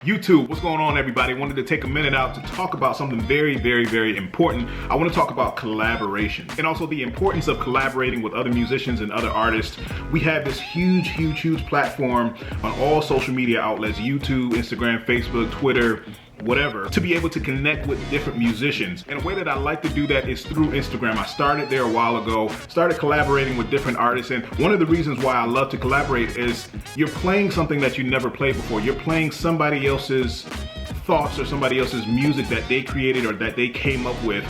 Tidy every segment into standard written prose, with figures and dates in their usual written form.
YouTube, what's going on, everybody? Wanted to take a minute out to talk about something very important. I want to talk about collaboration and also the importance of collaborating with other musicians and other artists. We have this huge platform on all social media outlets, YouTube, Instagram, Facebook, Twitter, whatever, to be able to connect with different musicians. And a way that I like to do that is through Instagram. I started there a while ago, started collaborating with different artists, and one of the reasons why I love to collaborate is you're playing something that you never played before. You're playing somebody else's thoughts or somebody else's music that they created or that they came up with,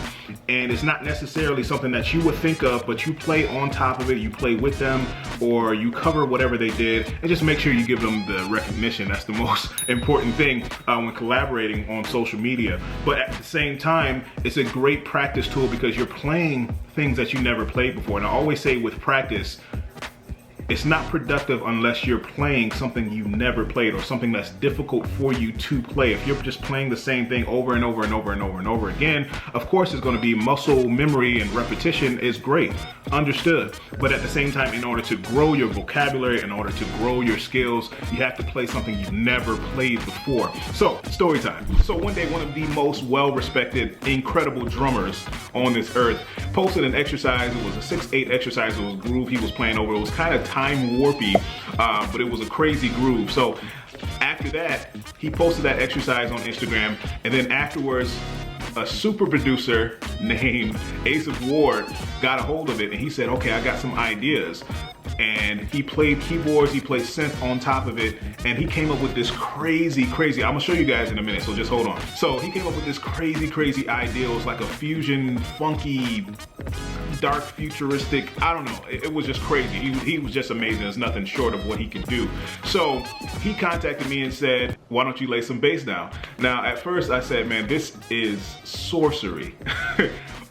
and it's not necessarily something that you would think of, but you play on top of it, you play with them, or you cover whatever they did, and just make sure you give them the recognition. That's the most important thing when collaborating on social media. But at the same time, it's a great practice tool because you're playing things that you never played before. And I always say with practice, it's not productive unless you're playing something you never played or something that's difficult for you to play. If you're just playing the same thing over and over again, of course it's going to be muscle memory, and repetition is great, understood. But at the same time, in order to grow your vocabulary, in order to grow your skills, you have to play something you've never played before. So, story time. So one day, one of the most well-respected, incredible drummers on this earth posted an exercise. It was a 6/8 exercise. It was a groove he was playing over. It was kind of time warpy, but it was a crazy groove. So after that, he posted that exercise on Instagram, and then afterwards, a super producer named Ace of Ward got a hold of it, and he said, okay, I got some ideas. And he played keyboards, he played synth on top of it, and he came up with this crazy, I'm gonna show you guys in a minute, so just hold on. So he came up with this crazy idea. It was like a fusion, funky, dark, futuristic, I don't know, it was just crazy. He was just amazing. There's nothing short of what he could do. So he contacted me and said, why don't you lay some bass down? Now, at first I said, man, this is sorcery.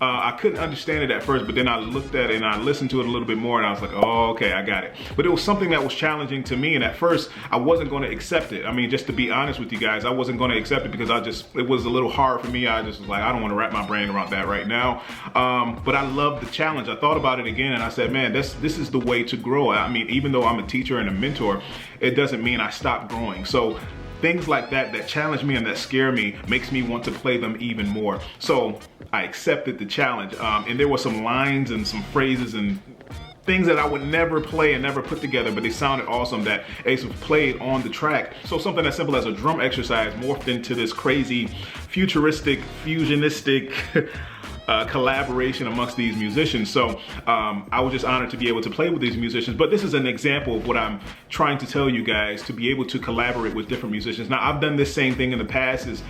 I couldn't understand it at first, but then I looked at it and I listened to it a little bit more, and I was like, oh, okay, I got it. But it was something that was challenging to me, and at first I wasn't going to accept it. I mean, just to be honest with you guys, I wasn't going to accept it because it was a little hard for me. I just was like, I don't want to wrap my brain around that right now. But I loved the challenge. I thought about it again, and I said, man, this is the way to grow. I mean, even though I'm a teacher and a mentor, it doesn't mean I stopped growing. So things like that challenge me and that scare me makes me want to play them even more. So I accepted the challenge. And there were some lines and some phrases and things that I would never play and never put together, but they sounded awesome, that Ace played on the track. So something as simple as a drum exercise morphed into this crazy, futuristic, fusionistic collaboration amongst these musicians. So I was just honored to be able to play with these musicians. But this is an example of what I'm trying to tell you guys, to be able to collaborate with different musicians. Now, I've done this same thing in the past, is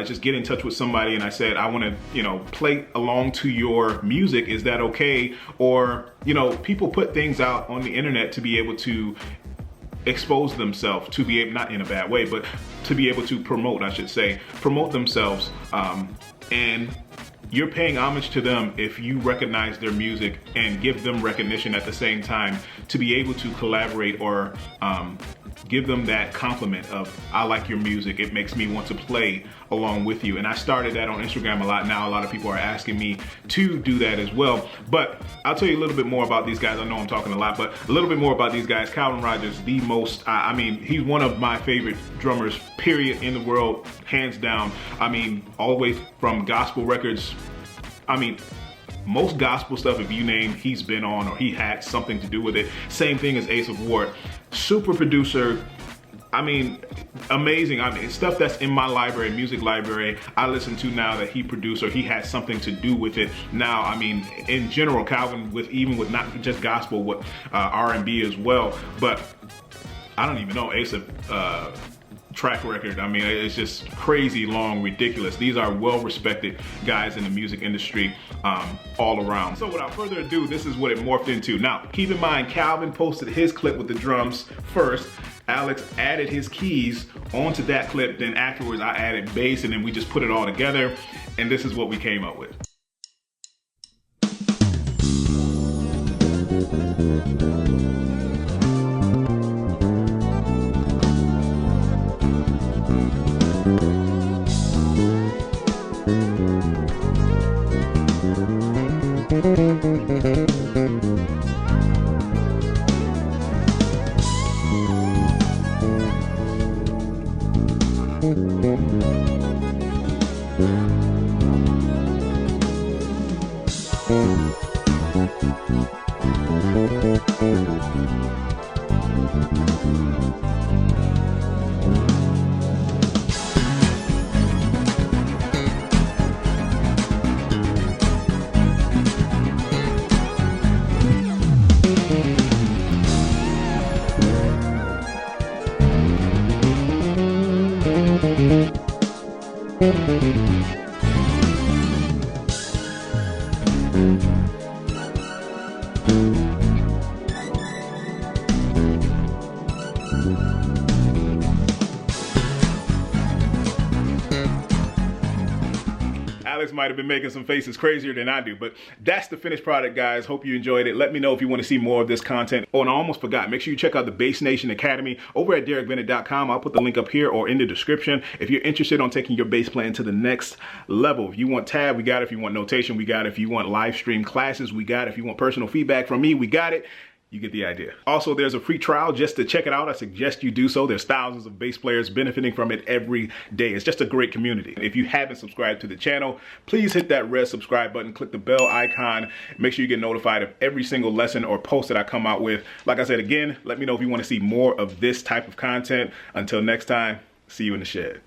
just get in touch with somebody and I said, I want to, play along to your music. Is that okay? Or, people put things out on the internet to be able to expose themselves, to be able, not in a bad way, but to be able to promote, I should say, promote themselves. And you're paying homage to them if you recognize their music and give them recognition at the same time, to be able to collaborate or give them that compliment of, I like your music, it makes me want to play along with you. And I started that on Instagram a lot. Now a lot of people are asking me to do that as well. But I'll tell you a little bit more about these guys. I know I'm talking a lot, but a little bit more about these guys. Calvin Rogers, the most, I mean, he's one of my favorite drummers, period, in the world, hands down. I mean, all the way from gospel records. I mean, most gospel stuff, if you name, he's been on or he had something to do with it. Same thing as Ace of Ward. Super producer. I mean, amazing. I mean, stuff that's in my library, music library, I listen to now that he produced or he had something to do with it. Now, I mean, in general, Calvin, even with not just gospel, with R&B as well. But I don't even know Ace of track record. I mean, it's just crazy long, ridiculous. These are well-respected guys in the music industry all around. So without further ado, this is what it morphed into. Now, keep in mind, Calvin posted his clip with the drums first. Alex added his keys onto that clip. Then afterwards, I added bass, and then we just put it all together. And this is what we came up with. Alex might have been making some faces crazier than I do, but that's the finished product, guys. Hope you enjoyed it. Let me know if you want to see more of this content. Oh, and I almost forgot, make sure you check out the Bass Nation Academy over at DaricBennett.com. I'll put the link up here or in the description. If you're interested on taking your bass playing to the next level, if you want tab, we got it. If you want notation, we got it. If you want live stream classes, we got it. If you want personal feedback from me, we got it. You get the idea. Also, there's a free trial just to check it out. I suggest you do so. There's thousands of bass players benefiting from it every day. It's just a great community. If you haven't subscribed to the channel, please hit that red subscribe button, click the bell icon, make sure you get notified of every single lesson or post that I come out with. Like I said, again, let me know if you want to see more of this type of content. Until next time, see you in the shed.